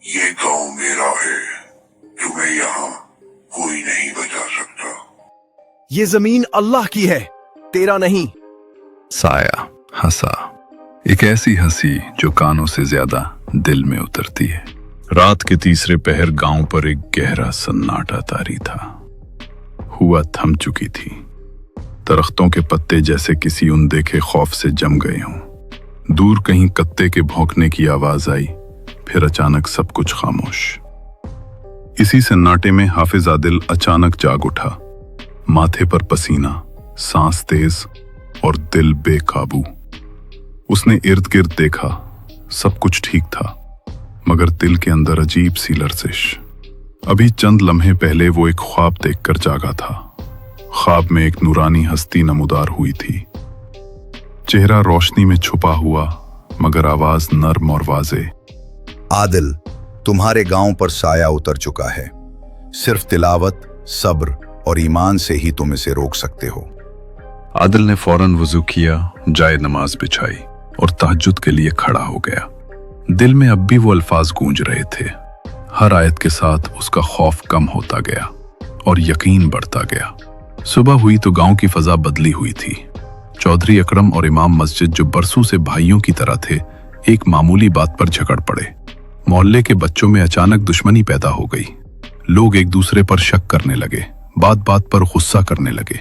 ये गांव मेरा है, तुम्हें यहाँ कोई नहीं बचा सकता। ये जमीन अल्लाह की है, तेरा नहीं। साया हंसा, एक ऐसी हंसी जो कानों से ज्यादा दिल में उतरती है। रात के तीसरे पहर गांव पर एक गहरा सन्नाटा तारी था। हुआ थम चुकी थी। दरख्तों के पत्ते जैसे किसी अनदेखे खौफ से जम गए हों। दूर कहीं कत्ते के भौंकने की आवाज आई, फिर अचानक सब कुछ खामोश। इसी सन्नाटे में हाफिज आदिल अचानक जाग उठा। माथे पर पसीना, सांस तेज और दिल बेकाबू। उसने इर्द गिर्द देखा, सब कुछ ठीक था, मगर दिल के अंदर अजीब सी लर्जिश। अभी चंद लम्हे पहले वो एक ख्वाब देखकर जागा था। ख्वाब में एक नूरानी हस्ती नमूदार हुई थी। चेहरा रोशनी में छुपा हुआ, मगर आवाज नर्म और वाजे। आदिल, तुम्हारे गांव पर साया उतर चुका है। सिर्फ तिलावत, सब्र और ईमान से ही तुम इसे रोक सकते हो। आदिल ने फौरन वुजू किया, जाए नमाज बिछाई और तहज्जुद के लिए खड़ा हो गया। दिल में अब भी वो अल्फाज गूंज रहे थे। हर आयत के साथ उसका खौफ कम होता गया और यकीन बढ़ता गया। सुबह हुई तो गांव की फजा बदली हुई थी। चौधरी अकरम और इमाम मस्जिद, जो बरसों से भाइयों की तरह थे, एक मामूली बात पर झगड़ पड़े। मोहल्ले के बच्चों में अचानक दुश्मनी पैदा हो गई। लोग एक दूसरे पर शक करने लगे, बात बात पर गुस्सा करने लगे।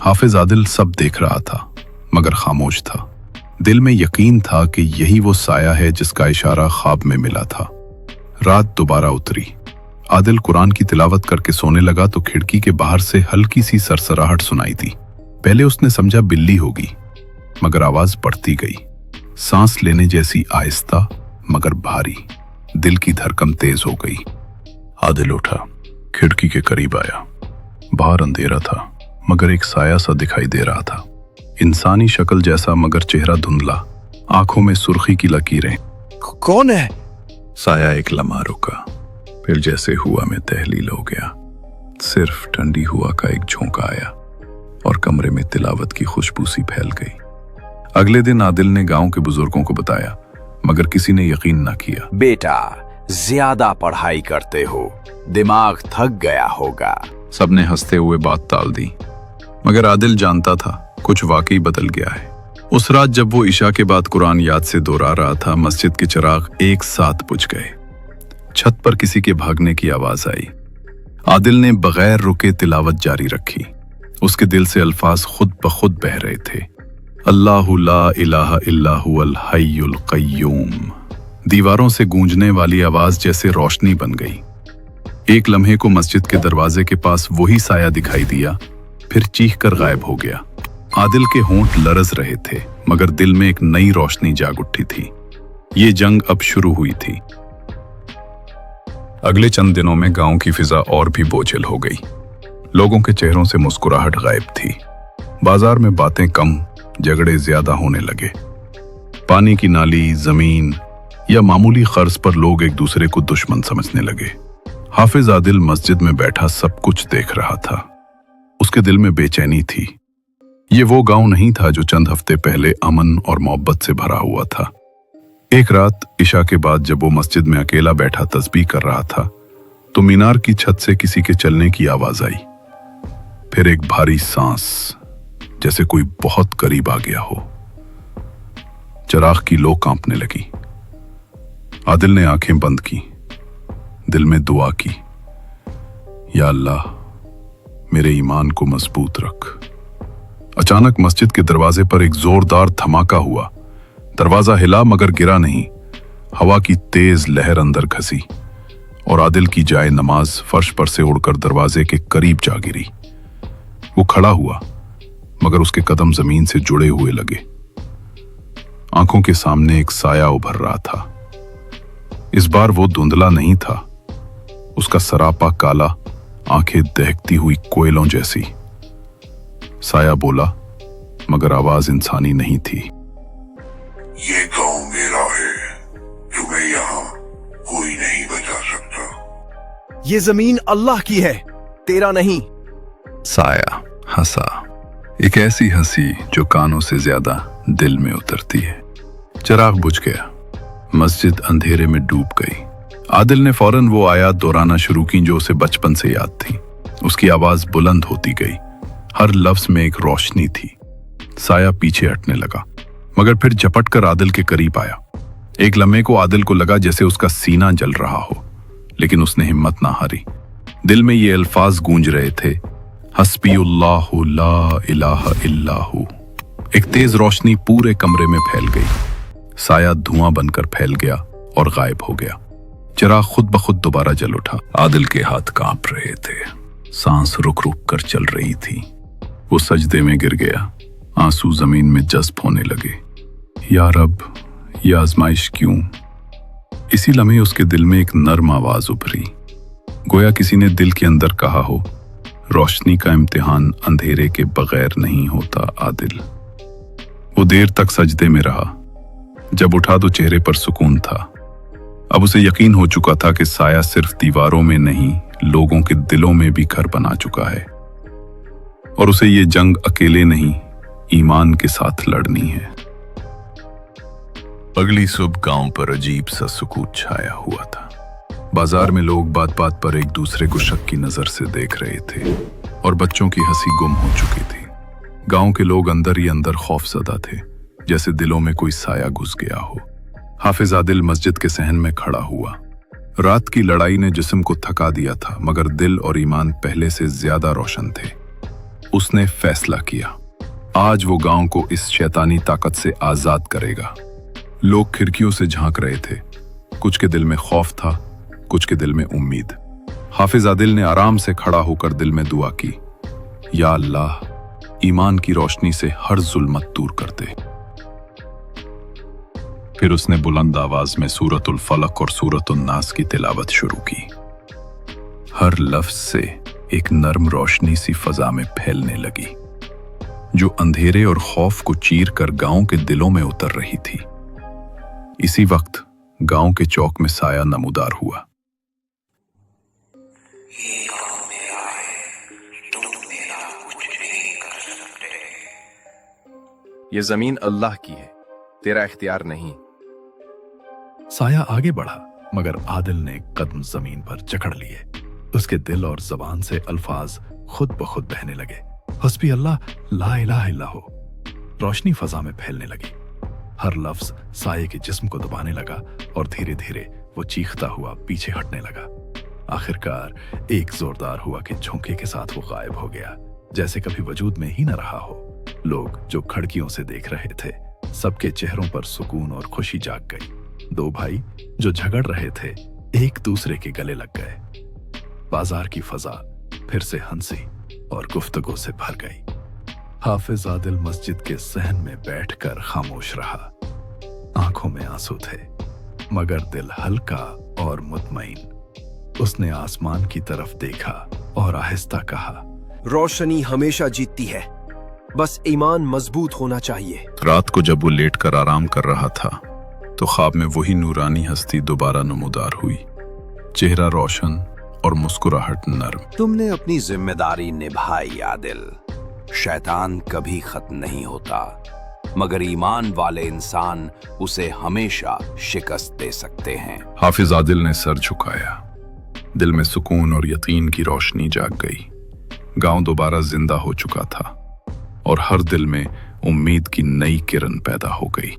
हाफिज आदिल सब देख रहा था, मगर खामोश था। दिल में यकीन था कि यही वो साया है जिसका इशारा ख्वाब में मिला था। रात दोबारा उतरी। आदिल कुरान की तिलावत करके सोने लगा तो खिड़की के बाहर से हल्की सी सरसराहट सुनाई दी। पहले उसने समझा बिल्ली होगी, मगर आवाज बढ़ती गई, सांस लेने जैसी आहिस्ता मगर भारी। दिल की धड़कन तेज हो गई। आदिल उठा, खिड़की के करीब आया। बाहर अंधेरा था, मगर एक साया सा दिखाई दे रहा था। इंसानी शक्ल जैसा, मगर चेहरा धुंधला, आंखों में सुर्खी की लकीरें। कौन है? साया एक लम्हा रुका, फिर जैसे हुआ में तहलील हो गया। सिर्फ ठंडी हुआ का एक झोंका आया और कमरे में तिलावत की खुशबू सी फैल गई। अगले दिन आदिल ने गांव के बुजुर्गों को बताया, मगर किसी ने यकीन न किया। बेटा, ज्यादा पढ़ाई करते हो, दिमाग थक गया होगा। सबने हंसते हुए बात टाल दी, मगर आदिल जानता था कुछ वाकई बदल गया है। उस रात जब वो इशा के बाद कुरान याद से दोहरा रहा था, मस्जिद के चिराग एक साथ बुझ गए। छत पर किसी के भागने की आवाज आई। आदिल ने बगैर रुके तिलावत जारी रखी। उसके दिल से अल्फाज खुद ब खुद बह रहे थे। अल्लाहु ला इलाहा इल्ला हुवल हय्युल क़य्यूम। दीवारों से गूंजने वाली आवाज जैसे रोशनी बन गई। एक लम्हे को मस्जिद के दरवाजे के पास वही साया दिखाई दिया, फिर चीख कर गायब हो गया। आदिल के होंठ लरज रहे थे, मगर दिल में एक नई रोशनी जाग उठी थी। ये जंग अब शुरू हुई थी। अगले चंद दिनों में गांव की फिजा और भी बोझिल हो गई। लोगों के चेहरों से मुस्कुराहट गायब थी। बाजार में बातें कम, झगड़े ज्यादा होने लगे। पानी की नाली, जमीन या मामूली कर्ज पर लोग एक दूसरे को दुश्मन समझने लगे। हाफिज आदिल मस्जिद में बैठा सब कुछ देख रहा था। उसके दिल में बेचैनी थी। ये वो गांव नहीं था जो चंद हफ्ते पहले अमन और मोहब्बत से भरा हुआ था। एक रात इशा के बाद जब वो मस्जिद में अकेला बैठा तस्बीह कर रहा था, तो मीनार की छत से किसी के चलने की आवाज आई। फिर एक भारी सांस, जैसे कोई बहुत करीब आ गया हो। चिराग की लो कांपने लगी। आदिल ने आंखें बंद की, दिल में दुआ की, या अल्लाह मेरे ईमान को मजबूत रख। अचानक मस्जिद के दरवाजे पर एक जोरदार धमाका हुआ। दरवाजा हिला, मगर गिरा नहीं। हवा की तेज लहर अंदर घसी और आदिल की जाए नमाज फर्श पर से उड़कर दरवाजे के करीब जा गिरी। वो खड़ा हुआ, मगर उसके कदम जमीन से जुड़े हुए लगे। आंखों के सामने एक साया उभर रहा था। इस बार वो धुंधला नहीं था। उसका सरापा काला, आंखें दहकती हुई कोयलों जैसी। साया बोला, मगर आवाज इंसानी नहीं थी। ये गांव मेरा है, तुम्हें यहाँ कोई नहीं बचा सकता। ये जमीन अल्लाह की है, तेरा नहीं। साया हंसा, एक ऐसी हंसी जो कानों से ज्यादा दिल में उतरती है। चिराग बुझ गया। मस्जिद अंधेरे में डूब गई। आदिल ने फौरन वो आयात दोहराना शुरू की जो उसे बचपन से याद थी। उसकी आवाज बुलंद होती गई, हर लफ्ज में एक रोशनी थी। साया पीछे हटने लगा, मगर फिर झपट कर आदिल के करीब आया। एक लम्हे को आदिल को लगा जैसे उसका सीना जल रहा हो, लेकिन उसने हिम्मत ना हारी। दिल में ये अल्फाज गूंज रहे थे, हस्बीउल्लाहु ला इलाहा इल्लाहु। एक तेज रोशनी पूरे कमरे में फैल गई। साया धुआं बनकर फैल गया और गायब हो गया। चिराग खुद ब खुद दोबारा जल उठा। आदिल के हाथ कांप रहे थे, सांस रुक रुक कर चल रही थी। वो सजदे में गिर गया, आंसू जमीन में जज्ब होने लगे। या रब, ये आजमाइश क्यों? इसी लम्हे उसके दिल में एक नर्म आवाज उभरी, गोया किसी ने दिल के अंदर कहा हो, रोशनी का इम्तिहान अंधेरे के बगैर नहीं होता आदिल। वो देर तक सजदे में रहा। जब उठा तो चेहरे पर सुकून था। अब उसे यकीन हो चुका था कि साया सिर्फ दीवारों में नहीं, लोगों के दिलों में भी घर बना चुका है, और उसे ये जंग अकेले नहीं, ईमान के साथ लड़नी है। अगली सुबह गांव पर अजीब सा सुकून छाया हुआ था। बाजार में लोग बात बात पर एक दूसरे को शक की नजर से देख रहे थे, और बच्चों की हंसी गुम हो चुकी थी। गांव के लोग अंदर ही अंदर खौफजदा थे, जैसे दिलों में कोई साया घुस गया हो। हाफिज आदिल मस्जिद के सहन में खड़ा हुआ। रात की लड़ाई ने जिस्म को थका दिया था, मगर दिल और ईमान पहले से ज्यादा रोशन थे। उसने फैसला किया, आज वो गांव को इस शैतानी ताकत से आजाद करेगा। लोग खिड़कियों से झांक रहे थे, कुछ के दिल में खौफ था, कुछ के दिल में उम्मीद। हाफिज आदिल ने आराम से खड़ा होकर दिल में दुआ की, या अल्लाह, ईमान की रोशनी से हर जुल्मत दूर कर दे। फिर उसने बुलंद आवाज में सूरतुल फलक और सूरतुल नास की तिलावत शुरू की। हर लफ्ज से एक नर्म रोशनी सी फजा में फैलने लगी, जो अंधेरे और खौफ को चीर कर गांव के दिलों में उतर रही थी। इसी वक्त गांव के चौक में साया नमूदार हुआ। ये जमीन अल्लाह की है, तेरा इख्तियार नहीं। साया आगे बढ़ा, मगर आदिल ने कदम जमीन पर जकड़ लिए। उसके दिल और जबान से अल्फाज खुद ब खुद बहने लगे, हस्बी अल्लाह ला इलाहा इल्लल्लाहु। रोशनी फजा में फैलने लगी। हर लफ्ज साये के जिस्म को दबाने लगा, और धीरे धीरे वो चीखता हुआ पीछे हटने लगा। आखिरकार एक जोरदार हुआ कि झोंके के साथ वो गायब हो गया, जैसे कभी वजूद में ही न रहा हो। लोग जो खिड़कियों से देख रहे थे, सबके चेहरों पर सुकून और खुशी जाग गई। दो भाई जो झगड़ रहे थे, एक दूसरे के गले लग गए। बाजार की फजा फिर से हंसी और गुफ्तगू से भर गई। हाफिज आदिल मस्जिद के सहन में बैठकर खामोश रहा। आंखों में आंसू थे, मगर दिल हल्का और मुतमईन। उसने आसमान की तरफ देखा और आहिस्ता कहा, रोशनी हमेशा जीतती है, बस ईमान मजबूत होना चाहिए। रात को जब वो लेट कर आराम कर रहा था, तो ख्वाब में वही नूरानी हस्ती दोबारा नमूदार हुई। चेहरा रोशन और मुस्कुराहट नर्म। तुमने अपनी जिम्मेदारी निभाई आदिल। शैतान कभी खत्म नहीं होता, मगर ईमान वाले इंसान उसे हमेशा शिकस्त दे सकते हैं। हाफिज आदिल ने सर झुकाया। दिल में सुकून और यकीन की रोशनी जाग गई। गांव दोबारा जिंदा हो चुका था, और हर दिल में उम्मीद की नई किरण पैदा हो गई।